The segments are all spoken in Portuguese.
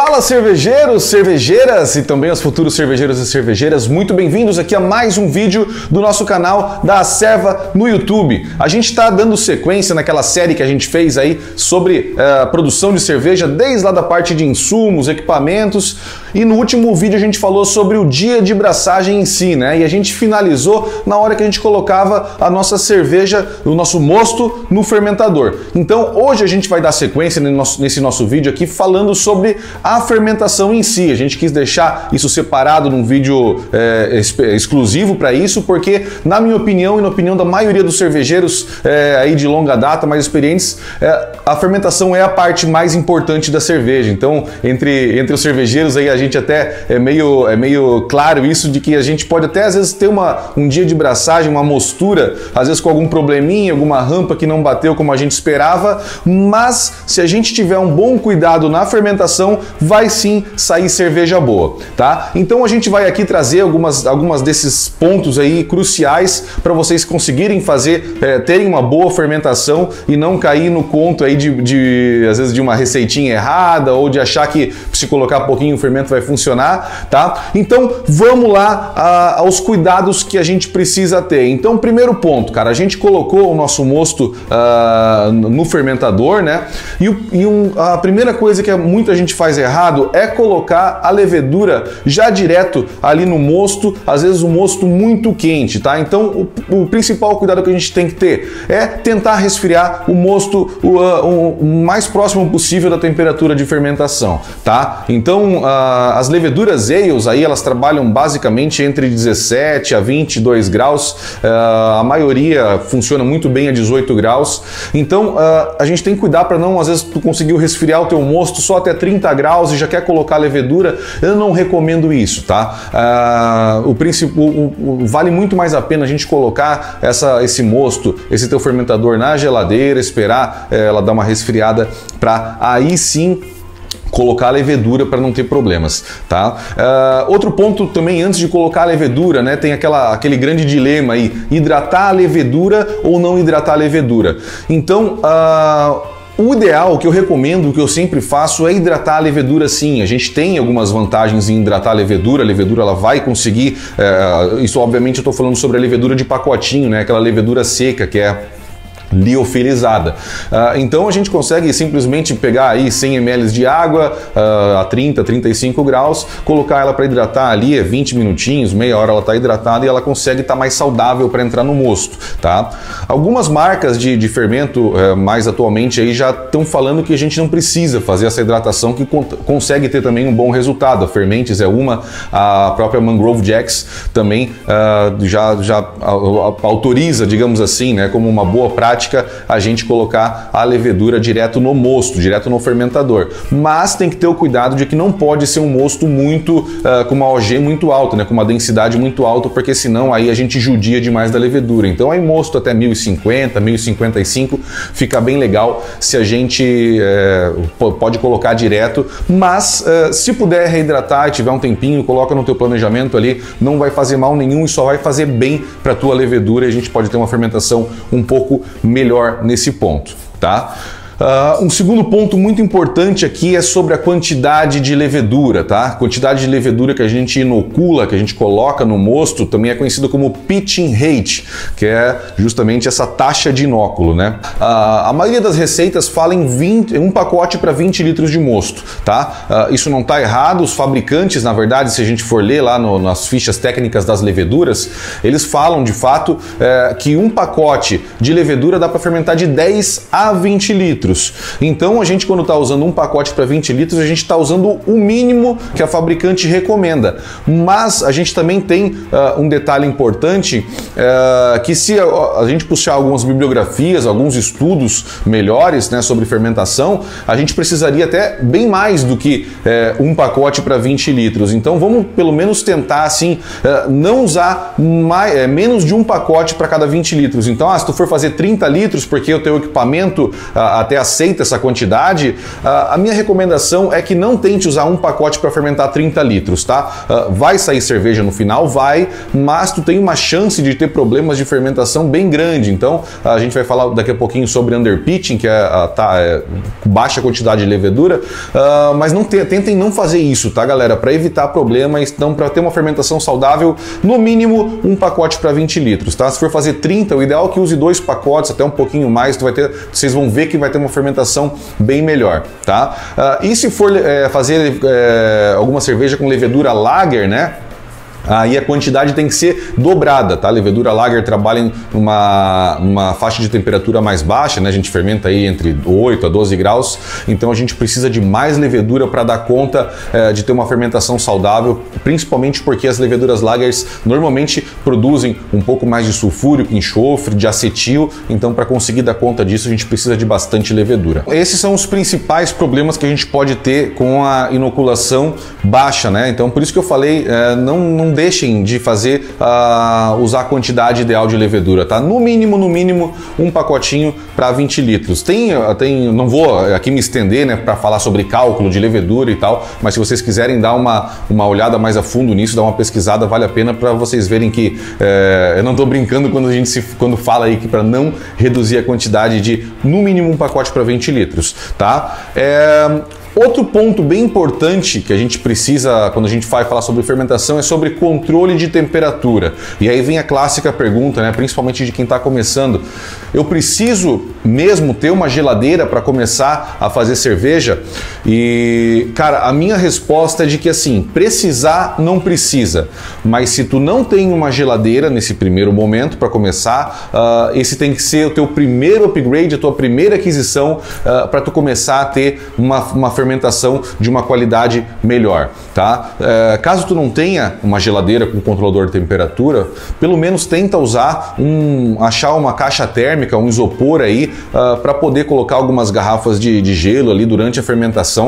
Fala cervejeiros, cervejeiras e também os futuros cervejeiros e cervejeiras, muito bem-vindos aqui a mais um vídeo do nosso canal da Acerva no YouTube. A gente está dando sequência naquela série que a gente fez aí sobre a produção de cerveja, desde lá da parte de insumos, equipamentos, e no último vídeo a gente falou sobre o dia de braçagem em si, né? E a gente finalizou na hora que a gente colocava a nossa cerveja, o nosso mosto no fermentador. Então hoje a gente vai dar sequência nesse nosso vídeo aqui falando sobre a fermentação em si. A gente quis deixar isso separado num vídeo exclusivo para isso, porque na minha opinião e na opinião da maioria dos cervejeiros aí de longa data, mais experientes, a fermentação é a parte mais importante da cerveja. Então entre os cervejeiros aí a gente até é meio claro isso, de que a gente pode até às vezes ter um dia de braçagem, uma mostura, às vezes com algum probleminha, alguma rampa que não bateu como a gente esperava, mas se a gente tiver um bom cuidado na fermentação, vai sim sair cerveja boa, tá? Então a gente vai aqui trazer algumas desses pontos aí cruciais para vocês conseguirem terem uma boa fermentação e não cair no conto aí às vezes de uma receitinha errada ou de achar que se colocar pouquinho o fermento vai funcionar, tá? Então vamos lá aos cuidados que a gente precisa ter. Então, primeiro ponto, cara, a gente colocou o nosso mosto no fermentador, né? A primeira coisa que muita gente faz errado é colocar a levedura já direto ali no mosto, às vezes o mosto muito quente, tá? Então o principal cuidado que a gente tem que ter é tentar resfriar o mosto o mais próximo possível da temperatura de fermentação, tá? Então as leveduras ales aí, elas trabalham basicamente entre 17 a 22 graus, a maioria funciona muito bem a 18 graus, então a gente tem que cuidar para não, às vezes tu conseguiu resfriar o teu mosto só até 30 graus e já quer colocar a levedura. Eu não recomendo isso, tá? Vale muito mais a pena a gente colocar esse mosto, esse teu fermentador na geladeira, esperar ela dar uma resfriada para aí sim colocar a levedura para não ter problemas, tá? Outro ponto também, antes de colocar a levedura, né, tem aquele grande dilema aí, hidratar a levedura ou não hidratar a levedura. Então, o ideal, o que eu recomendo, o que eu sempre faço é hidratar a levedura sim. A gente tem algumas vantagens em hidratar a levedura ela vai conseguir, isso obviamente eu estou falando sobre a levedura de pacotinho, né, aquela levedura seca que é liofilizada. Então a gente consegue simplesmente pegar aí 100 ml de água a 30, 35 graus, colocar ela para hidratar ali, 20 minutinhos, meia hora ela está hidratada e ela consegue estar mais saudável para entrar no mosto, tá? Algumas marcas de fermento mais atualmente aí já estão falando que a gente não precisa fazer essa hidratação, que consegue ter também um bom resultado. A Fermentes é uma, a própria Mangrove Jacks também já autoriza, digamos assim, né, como uma boa prática a gente colocar a levedura direto no mosto, direto no fermentador. Mas tem que ter o cuidado de que não pode ser um mosto com uma OG muito alta, né, com uma densidade muito alta, porque senão aí a gente judia demais da levedura. Então aí mosto até 1050, 1055 fica bem legal se a gente pode colocar direto, mas se puder reidratar e tiver um tempinho, coloca no teu planejamento ali, não vai fazer mal nenhum e só vai fazer bem para tua levedura e a gente pode ter uma fermentação um pouco melhor nesse ponto, tá? Um segundo ponto muito importante aqui é sobre a quantidade de levedura, tá? Quantidade de levedura que a gente inocula, que a gente coloca no mosto, também é conhecido como pitching rate, que é justamente essa taxa de inóculo, né? A maioria das receitas fala em um pacote para 20 litros de mosto, tá? Isso não está errado, os fabricantes, na verdade, se a gente for ler lá nas fichas técnicas das leveduras, eles falam de fato que um pacote de levedura dá para fermentar de 10 a 20 litros. Então a gente, quando está usando um pacote para 20 litros, a gente está usando o mínimo que a fabricante recomenda. Mas a gente também tem um detalhe importante, que se a gente puxar algumas bibliografias, alguns estudos melhores, né, sobre fermentação, a gente precisaria até bem mais do que um pacote para 20 litros. Então vamos pelo menos tentar assim, não usar menos de um pacote para cada 20 litros. Então se tu for fazer 30 litros, porque o teu equipamento até aceita essa quantidade, a minha recomendação é que não tente usar um pacote para fermentar 30 litros, tá? Vai sair cerveja no final, vai, mas tu tem uma chance de ter problemas de fermentação bem grande. Então, a gente vai falar daqui a pouquinho sobre underpitching, que é baixa quantidade de levedura, mas tentem não fazer isso, tá, galera? Para evitar problemas, então, para ter uma fermentação saudável, no mínimo um pacote para 20 litros, tá? Se for fazer 30, o ideal é que use 2 pacotes, até um pouquinho mais, vocês vão ver que vai ter uma fermentação bem melhor, tá? E se for fazer alguma cerveja com levedura lager, né? Aí a quantidade tem que ser dobrada, tá? A levedura lager trabalha numa faixa de temperatura mais baixa, né? A gente fermenta aí entre 8 a 12 graus, então a gente precisa de mais levedura para dar conta de ter uma fermentação saudável, principalmente porque as leveduras lagers normalmente produzem um pouco mais de sulfúrico, enxofre, de acetil, então para conseguir dar conta disso a gente precisa de bastante levedura. Esses são os principais problemas que a gente pode ter com a inoculação baixa, né? Então por isso que eu falei, não deixem de usar a quantidade ideal de levedura, tá? No mínimo, um pacotinho para 20 litros. Não vou aqui me estender, né, para falar sobre cálculo de levedura e tal, mas se vocês quiserem dar uma olhada mais a fundo nisso, dar uma pesquisada, vale a pena para vocês verem que eu não estou brincando quando fala aí que para não reduzir a quantidade de, no mínimo, um pacote para 20 litros, tá? Outro ponto bem importante que a gente precisa, quando a gente vai falar sobre fermentação, é sobre controle de temperatura. E aí vem a clássica pergunta, né, principalmente de quem está começando: eu preciso mesmo ter uma geladeira para começar a fazer cerveja? E, cara, a minha resposta é de que, assim, precisar não precisa. Mas se tu não tem uma geladeira nesse primeiro momento para começar, esse tem que ser o teu primeiro upgrade, a tua primeira aquisição para tu começar a ter uma fermentação de uma qualidade melhor, tá? Caso tu não tenha uma geladeira com controlador de temperatura, pelo menos tenta achar uma caixa térmica, um isopor aí, para poder colocar algumas garrafas de gelo ali durante a fermentação,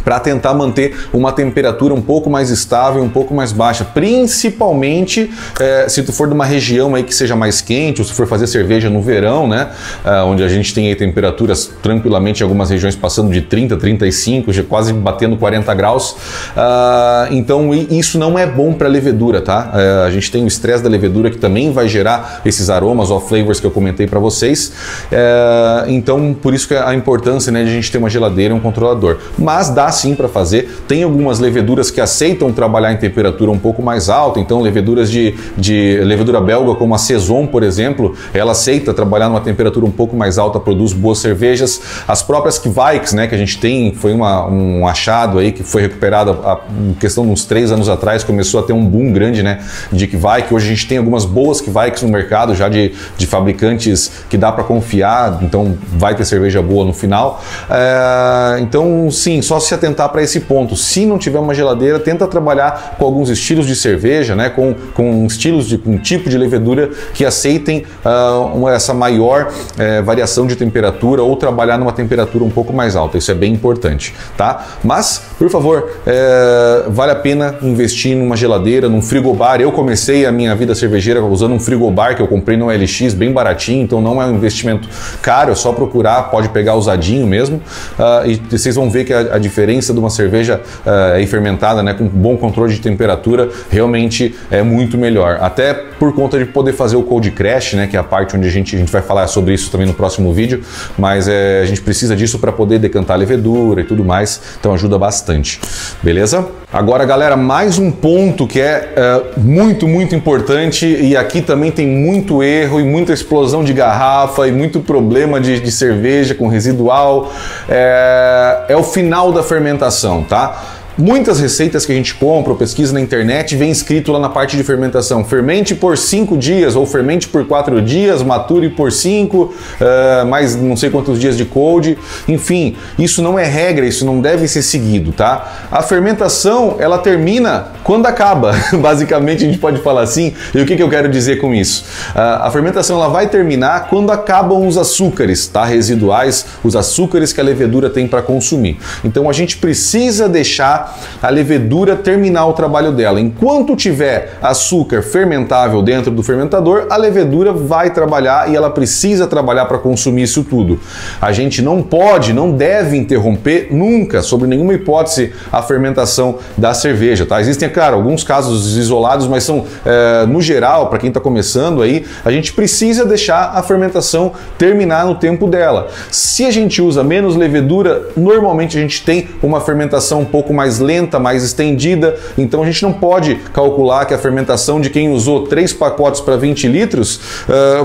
para tentar manter uma temperatura um pouco mais estável, um pouco mais baixa, principalmente se tu for de uma região aí que seja mais quente, ou se for fazer cerveja no verão, né, onde a gente tem aí temperaturas tranquilamente em algumas regiões passando de 30, 35, já quase batendo 40 graus, então isso não é bom para a levedura, tá? A gente tem o estresse da levedura que também vai gerar esses aromas ou flavors que eu comentei para vocês, então por isso que a importância, né, de a gente ter uma geladeira e um controlador, mas dá sim para fazer. Tem algumas leveduras que aceitam trabalhar em temperatura um pouco mais alta, então leveduras de levedura belga como a Saison, por exemplo, ela aceita trabalhar numa temperatura um pouco mais alta, produz boas cervejas. As próprias Kveik, né, que a gente tem, foi um achado aí que foi recuperado em questão de uns 3 anos atrás, começou a ter um boom grande, né, de Kveik. Hoje a gente tem algumas boas Kveiks no mercado já de fabricantes que dá para confiar, então vai ter cerveja boa no final. Então sim, só se atentar para esse ponto. Se não tiver uma geladeira, tenta trabalhar com alguns estilos de cerveja, né, com estilos de um tipo de levedura que aceitem essa maior variação de temperatura, ou trabalhar numa temperatura um pouco mais alta. Isso é bem importante, tá? Mas, por favor, vale a pena investir numa geladeira, num frigobar. Eu comecei a minha vida cervejeira usando um frigobar que eu comprei no OLX, bem baratinho, então não é um investimento caro, é só procurar, pode pegar usadinho mesmo, e vocês vão ver que a diferença de uma cerveja fermentada, né, com bom controle de temperatura, realmente é muito melhor. Até por conta de poder fazer o cold crash, né, que é a parte onde a gente vai falar sobre isso também no próximo vídeo, mas a gente precisa disso para poder decantar a levedura e tudo mais, então ajuda bastante. Beleza? Agora, galera, mais um ponto que é muito, muito importante, e aqui também tem muito erro e muita explosão de garrafa e muito problema de cerveja com residual, é o final da fermentação, tá? Muitas receitas que a gente compra ou pesquisa na internet vem escrito lá na parte de fermentação: fermente por 5 dias ou fermente por 4 dias, mature por 5, mais não sei quantos dias de cold. Enfim, isso não é regra, isso não deve ser seguido, tá? A fermentação, ela termina quando acaba, basicamente a gente pode falar assim. E o que eu quero dizer com isso? A fermentação, ela vai terminar quando acabam os açúcares, tá? Residuais, os açúcares que a levedura tem para consumir. Então a gente precisa deixar deixar a levedura terminar o trabalho dela. Enquanto tiver açúcar fermentável dentro do fermentador, a levedura vai trabalhar e ela precisa trabalhar para consumir isso tudo. A gente não pode, não deve interromper nunca, sob nenhuma hipótese, a fermentação da cerveja, tá? Existem, claro, alguns casos isolados, mas são, no geral, para quem está começando aí, a gente precisa deixar a fermentação terminar no tempo dela. Se a gente usa menos levedura, normalmente a gente tem uma fermentação um pouco mais lenta, mais estendida, então a gente não pode calcular que a fermentação de quem usou 3 pacotes para 20 litros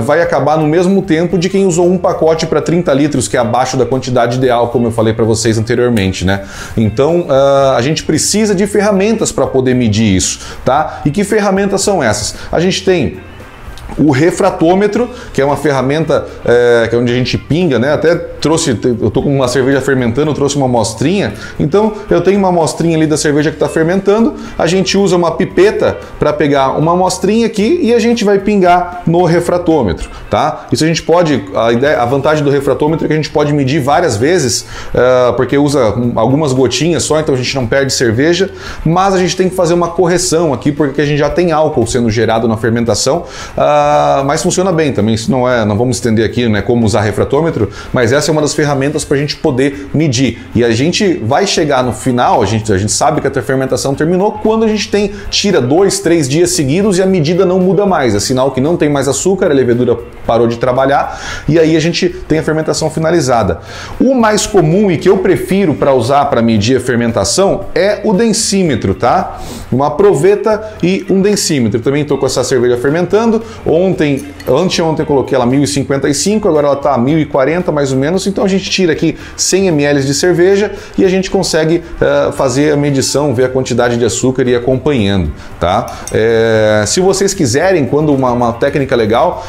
vai acabar no mesmo tempo de quem usou um pacote para 30 litros, que é abaixo da quantidade ideal, como eu falei para vocês anteriormente, né? Então a gente precisa de ferramentas para poder medir isso, tá? E que ferramentas são essas? A gente tem o refratômetro, que é uma ferramenta que é onde a gente pinga, né? Até trouxe, eu tô com uma cerveja fermentando, eu trouxe uma amostrinha, então eu tenho uma amostrinha ali da cerveja que está fermentando, a gente usa uma pipeta para pegar uma amostrinha aqui e a gente vai pingar no refratômetro, tá? Isso a gente pode, a vantagem do refratômetro é que a gente pode medir várias vezes, porque usa algumas gotinhas só, então a gente não perde cerveja, mas a gente tem que fazer uma correção aqui, porque a gente já tem álcool sendo gerado na fermentação, mas funciona bem também. Isso não vamos estender aqui, né, como usar refratômetro, mas essa é uma das ferramentas para a gente poder medir. E a gente vai chegar no final, a gente sabe que a fermentação terminou quando a gente tira 2, 3 dias seguidos e a medida não muda mais. É sinal que não tem mais açúcar, a levedura parou de trabalhar e aí a gente tem a fermentação finalizada. O mais comum e que eu prefiro para usar para medir a fermentação é o densímetro, tá? Uma proveta e um densímetro. Eu também estou com essa cerveja fermentando. Anteontem eu coloquei ela 1055, agora ela está a 1040 mais ou menos, então a gente tira aqui 100 ml de cerveja e a gente consegue fazer a medição, ver a quantidade de açúcar e ir acompanhando, tá? Se vocês quiserem, quando uma técnica legal,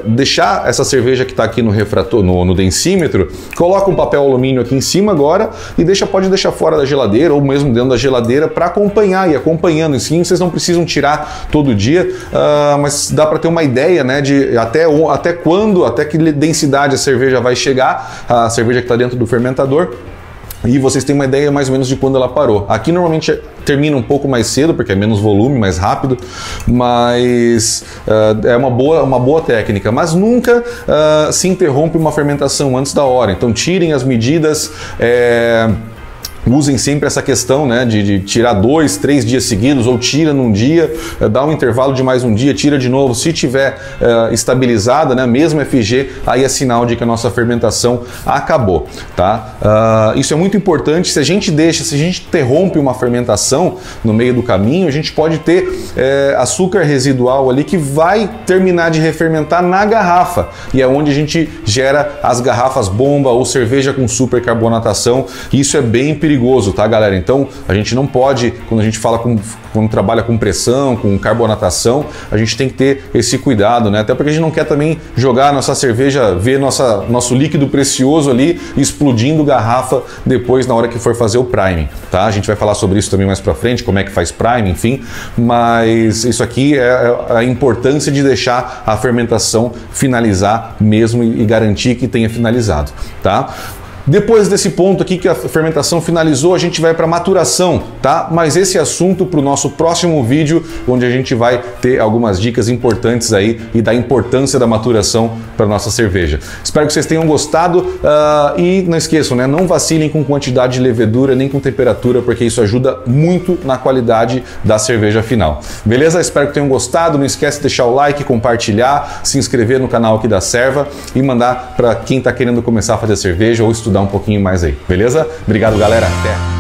deixar essa cerveja que está aqui no densímetro, coloca um papel alumínio aqui em cima agora e pode deixar fora da geladeira ou mesmo dentro da geladeira para acompanhar e acompanhando. Assim, vocês não precisam tirar todo dia, mas dá para ter uma ideia, né, de até que densidade a cerveja vai chegar, a cerveja que está dentro do fermentador. E vocês têm uma ideia mais ou menos de quando ela parou. Aqui normalmente termina um pouco mais cedo, porque é menos volume, mais rápido, mas é uma boa técnica. Mas nunca se interrompe uma fermentação antes da hora. Então tirem as medidas. Usem sempre essa questão, né, de tirar 2, 3 dias seguidos, ou tira num dia, dá um intervalo de mais um dia, tira de novo. Se tiver estabilizada, né, mesmo FG, aí é sinal de que a nossa fermentação acabou, tá? Isso é muito importante. Se a gente interrompe uma fermentação no meio do caminho, a gente pode ter açúcar residual ali que vai terminar de refermentar na garrafa, e é onde a gente gera as garrafas bomba ou cerveja com supercarbonatação. Isso é bem perigoso, tá, galera? Então a gente não pode, quando a gente fala quando trabalha com pressão, com carbonatação, a gente tem que ter esse cuidado, né? Até porque a gente não quer também jogar nossa cerveja, ver nosso líquido precioso ali explodindo garrafa depois na hora que for fazer o priming, tá? A gente vai falar sobre isso também mais pra frente, como é que faz priming, enfim, mas isso aqui é a importância de deixar a fermentação finalizar mesmo e garantir que tenha finalizado, tá? Depois desse ponto aqui que a fermentação finalizou, a gente vai para maturação, tá? Mas esse é assunto para o nosso próximo vídeo, onde a gente vai ter algumas dicas importantes aí e da importância da maturação para nossa cerveja. Espero que vocês tenham gostado e não esqueçam, né? Não vacilem com quantidade de levedura nem com temperatura, porque isso ajuda muito na qualidade da cerveja final. Beleza? Espero que tenham gostado. Não esquece de deixar o like, compartilhar, se inscrever no canal aqui da Serva e mandar para quem está querendo começar a fazer cerveja ou estudar um pouquinho mais aí, beleza? Obrigado, galera. Até!